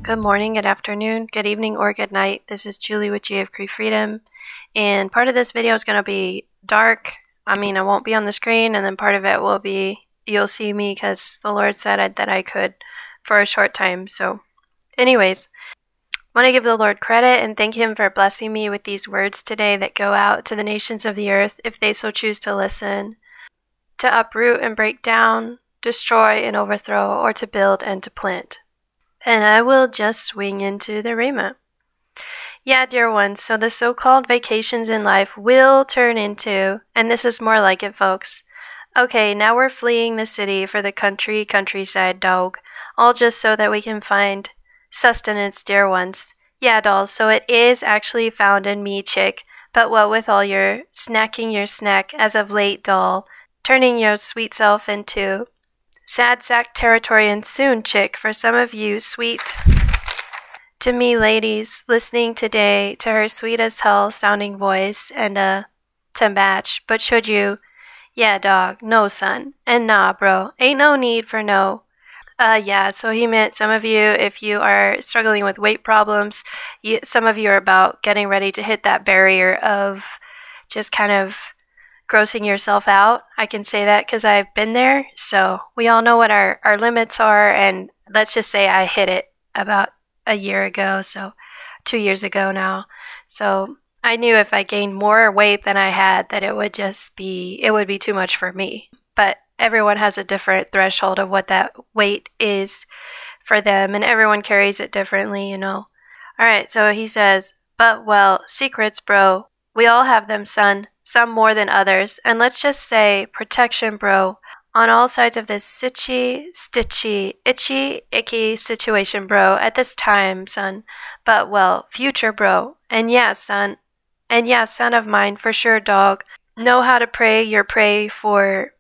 Good morning, good afternoon, good evening, or good night. This is Julie with G of Cree Freedom, and part of this video is going to be dark. I won't be on the screen, and then part of it will be, you'll see me because the Lord said that I could for a short time. So anyways, I want to give the Lord credit and thank Him for blessing me with these words today that go out to the nations of the earth if they so choose to listen, to uproot and break down, destroy and overthrow, or to build and to plant. And I will just swing into the Rhema. Yeah, dear ones, so the so-called vacations in life will turn into, and this is more like it, folks. Okay, now we're fleeing the city for the countryside, dog, all just so that we can find sustenance, dear ones. Yeah, dolls, so it is actually found in me, chick, but what with all your snacking your snack as of late, doll, turning your sweet self into sad sack territory, and soon, chick, for some of you sweet to me ladies listening today to her sweet as hell sounding voice and to match, but should you? Yeah, dog, no, son, and nah, bro, ain't no need for no. Yeah, so he meant some of you, if you are struggling with weight problems, some of you are about getting ready to hit that barrier of just kind of grossing yourself out. I can say that because I've been there, so we all know what our limits are, and let's just say I hit it about a year ago, so 2 years ago now. So I knew if I gained more weight than I had that it would be too much for me. But everyone has a different threshold of what that weight is for them, and everyone carries it differently, you know. Alright, so he says, but well, secrets, bro. We all have them, son. Some more than others, and let's just say protection, bro, on all sides of this stitchy, itchy, icky situation, bro, at this time, son. But, well, future, bro, and yeah, son of mine, for sure, dog, know how to pray your pray for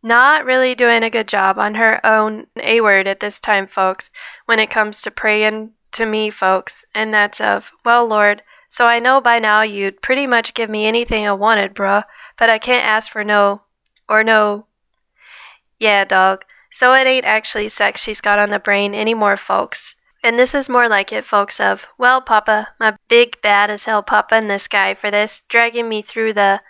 not really doing a good job on her own A-word at this time, folks, when it comes to praying to me, folks, and that's of, well, Lord, so I know by now you'd pretty much give me anything I wanted, bruh, but I can't ask for no, or no. Yeah, dog, so it ain't actually sex she's got on the brain anymore, folks. And this is more like it, folks, of, well, Papa, my big bad as hell Papa in the sky for this, dragging me through the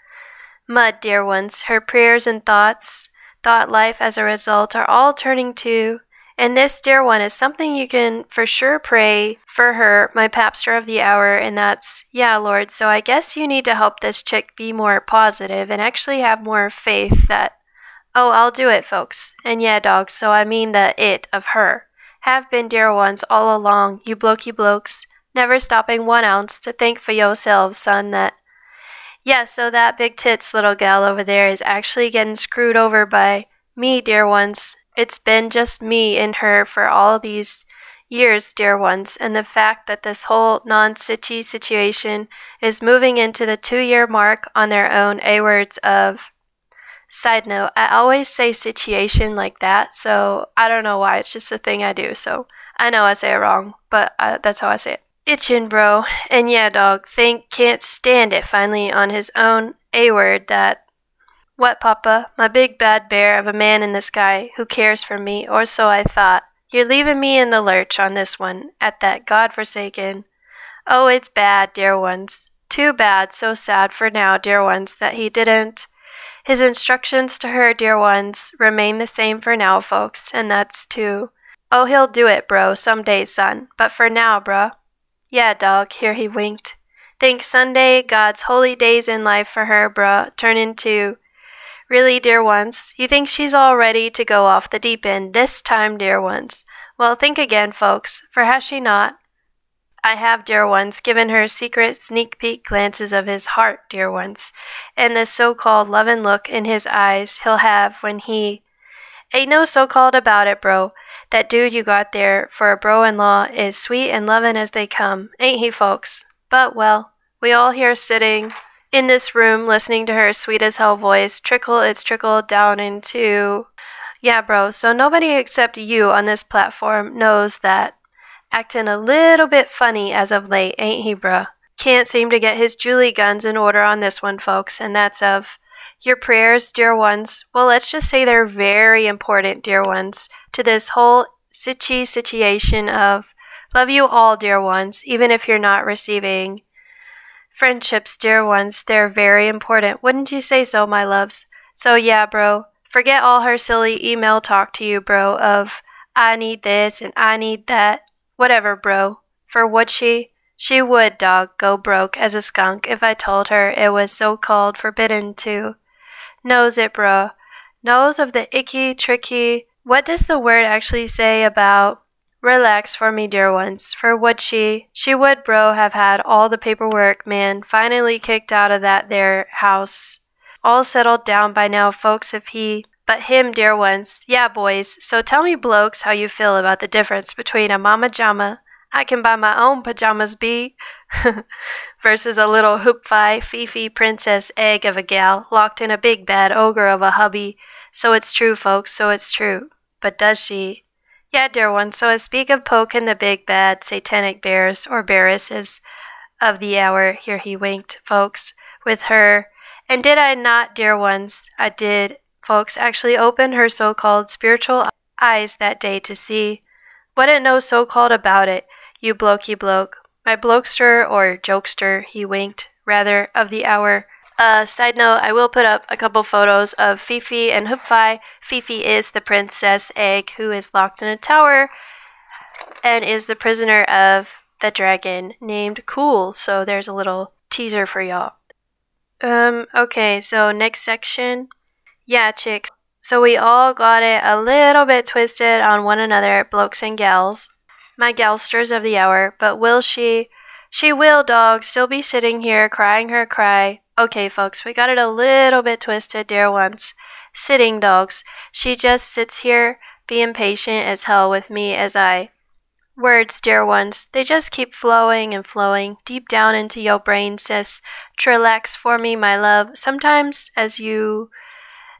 mud, dear ones. Her prayers and thought life as a result are all turning to, and this, dear one, is something you can for sure pray for her, my papster of the hour, and that's, yeah, Lord, so I guess you need to help this chick be more positive and actually have more faith that, oh, I'll do it, folks. And yeah, dog, so I mean the it of her. Have been, dear ones, all along, you blokes, never stopping 1 ounce to think for yourselves, son, that, yeah, so that big tits little gal over there is actually getting screwed over by me, dear ones. It's been just me and her for all these years, dear ones, and the fact that this whole non-sitchy situation is moving into the 2-year mark on their own A-words of... Side note, I always say situation like that, so I don't know why, it's just a thing I do, so I know I say it wrong, but that's how I say it. Itchin', bro, and yeah, dog, can't stand it finally on his own A-word that... What, Papa? My big bad bear of a man in the sky who cares for me, or so I thought. You're leaving me in the lurch on this one, at that God-forsaken. Oh, it's bad, dear ones. Too bad, so sad for now, dear ones, that he didn't. His instructions to her, dear ones, remain the same for now, folks, and that's to, oh, he'll do it, bro, someday, son, but for now, bruh. Yeah, dog, here he winked. Think Sunday, God's holy days in life for her, bruh, turn into... Really, dear ones, you think she's all ready to go off the deep end this time, dear ones? Well, think again, folks, for has she not? I have, dear ones, given her secret sneak peek glances of his heart, dear ones, and this so-called lovin' look in his eyes he'll have when he... Ain't no so-called about it, bro. That dude you got there for a bro-in-law is sweet and lovin' as they come, ain't he, folks? But, well, we all here sitting... in this room, listening to her sweet as hell voice trickle down into... Yeah, bro, so nobody except you on this platform knows that. Acting a little bit funny as of late, ain't he, bruh? Can't seem to get his Julie guns in order on this one, folks, and that's of... Your prayers, dear ones, well, let's just say they're very important, dear ones, to this whole situation of Love you all, dear ones, even if you're not receiving. Friendships, dear ones, they're very important. Wouldn't you say so, my loves? So yeah, bro, forget all her silly email talk to you, bro, of I need this and I need that. Whatever, bro. For would she? She would, dog, go broke as a skunk if I told her it was so-called forbidden to. Knows it, bro. Knows of the icky, tricky. What does the word actually say about? Relax for me, dear ones, for would she would, bro, have had all the paperwork, man, finally kicked out of that there house. All settled down by now, folks, but him, dear ones. Yeah, boys, so tell me, blokes, how you feel about the difference between a mama jama, I can buy my own pajamas, be, versus a little Hupfei, Fifi, princess egg of a gal, locked in a big bad ogre of a hubby. So it's true, folks, so it's true. But does she? Yeah, dear one, so I speak of poking the big bad satanic bears or bearesses of the hour, here he winked, folks, with her, and did I not, dear ones, I did, folks, actually open her so-called spiritual eyes that day to see. Wouldn't know so-called about it, you blokey bloke, my blokester or jokester, he winked, rather, of the hour. Side note, I will put up a couple photos of Fifi and Hupfei. Fifi is the princess egg who is locked in a tower and is the prisoner of the dragon named Cool. So there's a little teaser for y'all. Okay, so next section. Yeah, chicks. So we all got it a little bit twisted on one another, blokes and gals. My galsters of the hour, but will she? She will, dog, still be sitting here crying her cry. Okay, folks, we got it a little bit twisted, dear ones. Sitting, dogs. She just sits here, being patient as hell with me as I. Words, dear ones, they just keep flowing and flowing deep down into your brain, sis. Chrillax for me, my love. Sometimes, as you.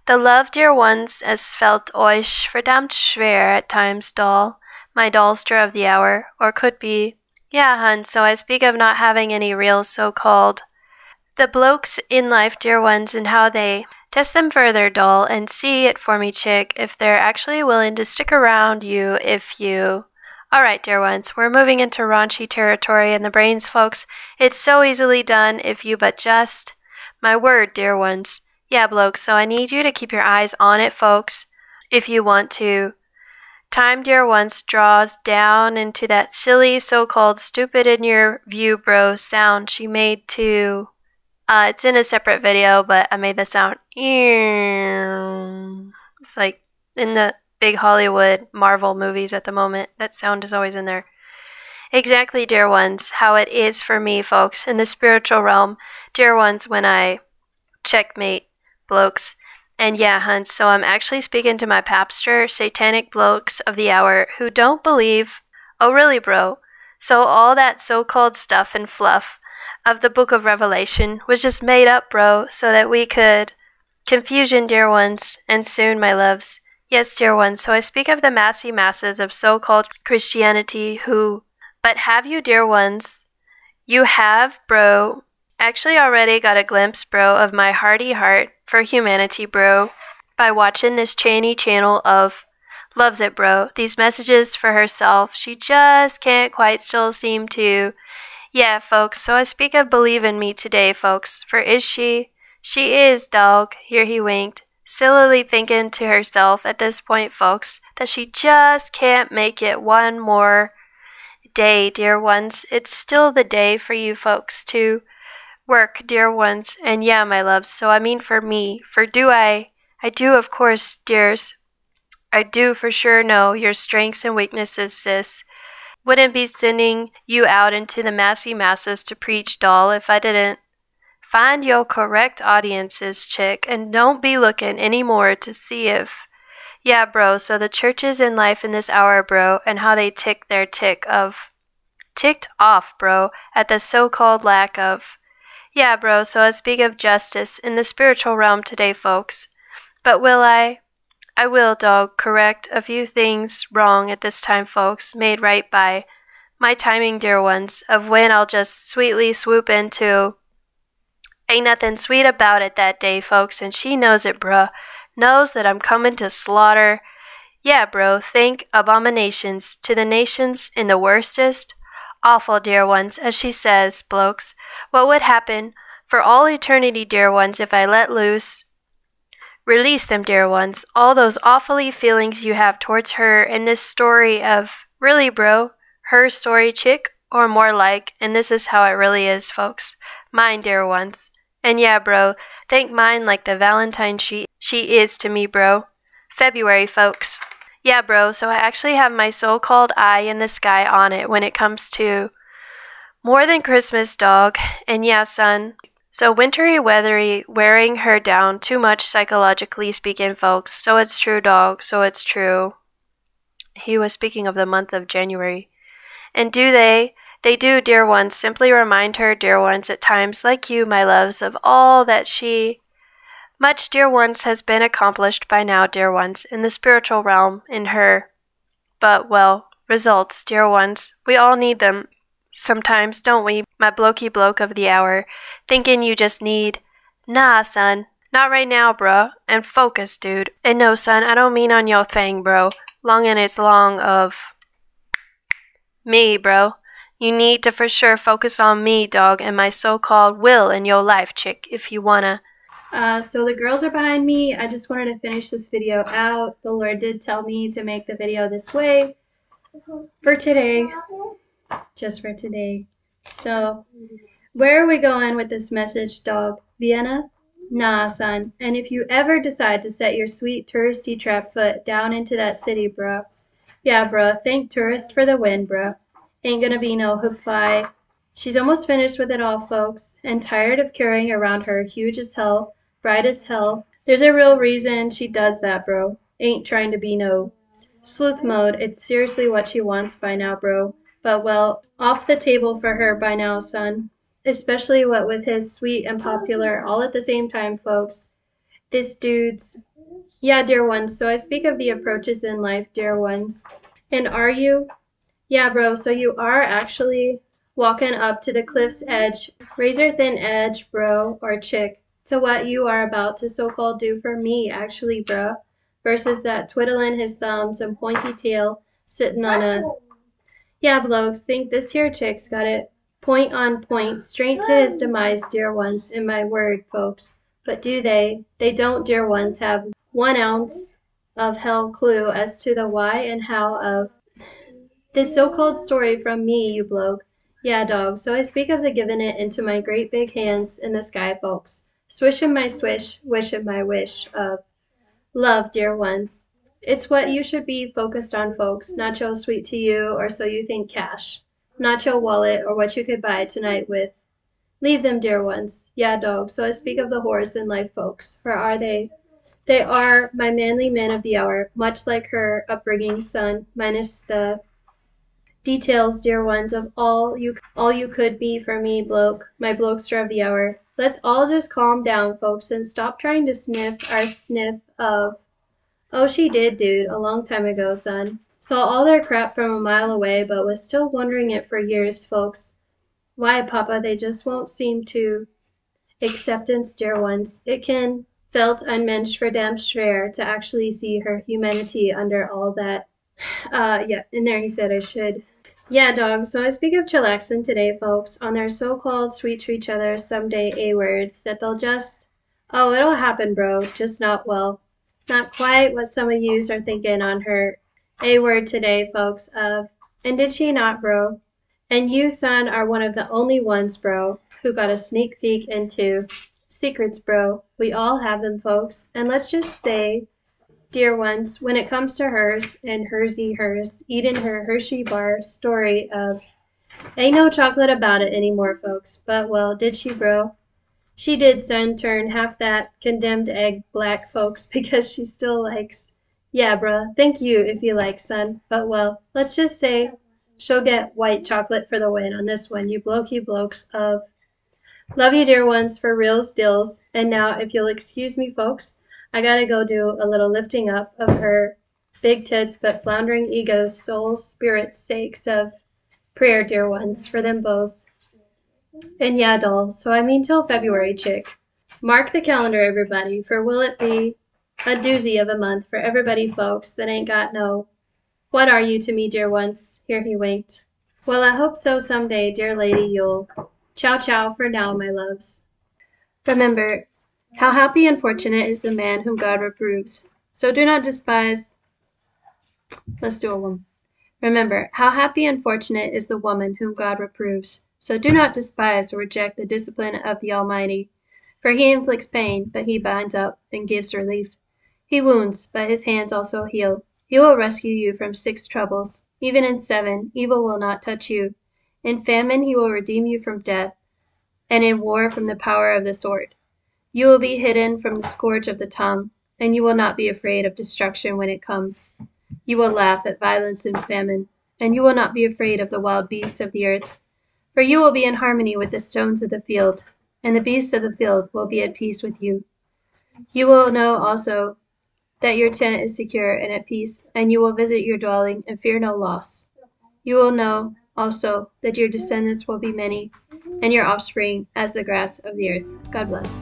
The love, dear ones, as felt euch verdammt schwer at times, doll. My dollster of the hour, or could be. Yeah, hun, so I speak of not having any real so-called. The blokes in life, dear ones, and how they test them further, doll, and see it for me, chick, if they're actually willing to stick around you if you. Alright, dear ones, we're moving into raunchy territory in the brains, folks. It's so easily done if you but just. My word, dear ones. Yeah, blokes, so I need you to keep your eyes on it, folks, if you want to. Time, dear ones, draws down into that silly, so-called stupid in your view, bro, sound she made to. It's in a separate video, but I made the sound. It's like in the big Hollywood Marvel movies at the moment. That sound is always in there. Exactly, dear ones, how it is for me, folks, in the spiritual realm. Dear ones, when I checkmate blokes. And yeah, hun, so I'm actually speaking to my papster, satanic blokes of the hour who don't believe. Oh, really, bro? So all that so-called stuff and fluff of the book of Revelation was just made up, bro, so that we could. Confusion, dear ones, and soon, my loves. Yes, dear ones, so I speak of the massy masses of so-called Christianity who. But have you, dear ones? You have, bro, actually already got a glimpse, bro, of my hearty heart for humanity, bro, by watching this Cheney channel of. Loves it, bro. These messages for herself, she just can't quite still seem to. Yeah, folks, so I speak of believe in me today, folks, for is she? She is, dog, here he winked, sillily thinking to herself at this point, folks, that she just can't make it one more day, dear ones. It's still the day for you folks to work, dear ones, and yeah, my loves, so I mean for me, for do I do, of course, dears, I do for sure know your strengths and weaknesses, sis. Wouldn't be sending you out into the massy masses to preach, doll, if I didn't. Find your correct audiences, chick, and don't be looking anymore to see if. Yeah, bro, so the churches in life in this hour, bro, and how they tick their ticked off, bro, at the so-called lack of. Yeah, bro, so I speak of justice in the spiritual realm today, folks. But will I? I will, dog, correct a few things wrong at this time, folks, made right by my timing, dear ones, of when I'll just sweetly swoop into. Ain't nothing sweet about it that day, folks, and she knows it, bruh. Knows that I'm coming to slaughter. Yeah, bro, think abominations to the nations in the worstest. Awful, dear ones, as she says, blokes. What would happen for all eternity, dear ones, if I let loose? Release them, dear ones, all those awfully feelings you have towards her in this story of, really, bro, her story, chick, or more like, and this is how it really is, folks. Mine, dear ones. And yeah, bro, think mine like the Valentine she is to me, bro. February, folks. Yeah, bro, so I actually have my so-called eye in the sky on it when it comes to more than Christmas, dog. And yeah, son. So wintry, weathery, wearing her down too much psychologically speaking, folks. So it's true, dog. So it's true. He was speaking of the month of January. And do they do, dear ones, simply remind her, dear ones, at times like you, my loves, of all that she much, dear ones, has been accomplished by now, dear ones, in the spiritual realm, in her. But, well, results, dear ones, we all need them sometimes, don't we, my blokey bloke of the hour, thinking you just need, nah, son, not right now, bruh, and focus, dude. And no, son, I don't mean on your thing, bro, long and it's long of me, bro. You need to for sure focus on me, dog, and my so-called will in your life, chick, if you wanna. So the girls are behind me. I just wanted to finish this video out. The Lord did tell me to make the video this way for today, just for today. So where are we going with this message, dog? Vienna? Nah, son. And if you ever decide to set your sweet touristy trap foot down into that city, bruh. Yeah, bruh. Thank tourist for the win, bruh. Ain't gonna be no Hupfei. She's almost finished with it all, folks, and tired of carrying around her huge as hell, bright as hell. There's a real reason she does that, bro. Ain't trying to be no sleuth mode. It's seriously what she wants by now, bro. But, well, off the table for her by now, son. Especially what with his sweet and popular all at the same time, folks. This dude's... Yeah, dear ones, so I speak of the approaches in life, dear ones. And are you? Yeah, bro, so you are actually walking up to the cliff's edge, razor thin edge, bro, or chick, to what you are about to so-called do for me, actually, bro, versus that twiddling his thumbs and pointy tail sitting on a... Yeah, blokes, think this here chick's got it point on point, straight to his demise, dear ones, in my word, folks. But do they? They don't, dear ones, have 1 ounce of hell clue as to the why and how of this so-called story from me, you bloke. Yeah, dog, so I speak of the giving it into my great big hands in the sky, folks. Swishing my swish, wishing my wish of love, dear ones. It's what you should be focused on, folks, not your sweet to you or so you think cash. Not your wallet or what you could buy tonight with. Leave them, dear ones. Yeah, dog, so I speak of the whores in life, folks, for are they? They are my manly men of the hour, much like her upbringing, son, minus the details, dear ones, of all you could be for me, bloke, my blokester of the hour. Let's all just calm down, folks, and stop trying to sniff our sniff of, oh, she did, dude, a long time ago, son. Saw all their crap from a mile away, but was still wondering it for years, folks. Why, Papa, they just won't seem to acceptance, dear ones. It can felt unmensch for damn schwer to actually see her humanity under all that. Yeah, in there he said I should. Yeah, dog, so I speak of chillaxing today, folks, on their so-called sweet to each other someday A-words that they'll just, oh, it'll happen, bro, just not, well, not quite what some of yous are thinking on her A-word today, folks, of, and did she not, bro? And you, son, are one of the only ones, bro, who got a sneak peek into secrets, bro. We all have them, folks, and let's just say, dear ones, when it comes to hers and hersy hers, eating her Hershey bar story of, ain't no chocolate about it anymore, folks. But, well, did she, bro? She did, son, turn half that condemned egg black, folks, because she still likes, yeah, bruh, thank you if you like, son. But, well, let's just say she'll get white chocolate for the win on this one, you blokey blokes of... Love you, dear ones, for real stills. And now, if you'll excuse me, folks, I gotta go do a little lifting up of her big tits but floundering egos, souls, spirits' sakes of prayer, dear ones, for them both. And yeah, doll, so I mean till February, chick. Mark the calendar, everybody, for will it be A doozy of a month for everybody folks that ain't got no. What are you to me, dear ones? Here he winked. Well, I hope so someday, dear lady, you'll. Ciao, ciao for now, my loves. Remember, how happy and fortunate is the man whom God reproves. So do not despise. Let's do a one. Remember, how happy and fortunate is the woman whom God reproves. So do not despise or reject the discipline of the Almighty. For he inflicts pain, but he binds up and gives relief. He wounds, but his hands also heal. He will rescue you from 6 troubles. Even in 7, evil will not touch you. In famine he will redeem you from death, and in war from the power of the sword. You will be hidden from the scourge of the tongue, and you will not be afraid of destruction when it comes. You will laugh at violence and famine, and you will not be afraid of the wild beasts of the earth. For you will be in harmony with the stones of the field, and the beasts of the field will be at peace with you. You will know also that your tent is secure and at peace, and you will visit your dwelling and fear no loss. You will know also that your descendants will be many, and your offspring as the grass of the earth. God bless.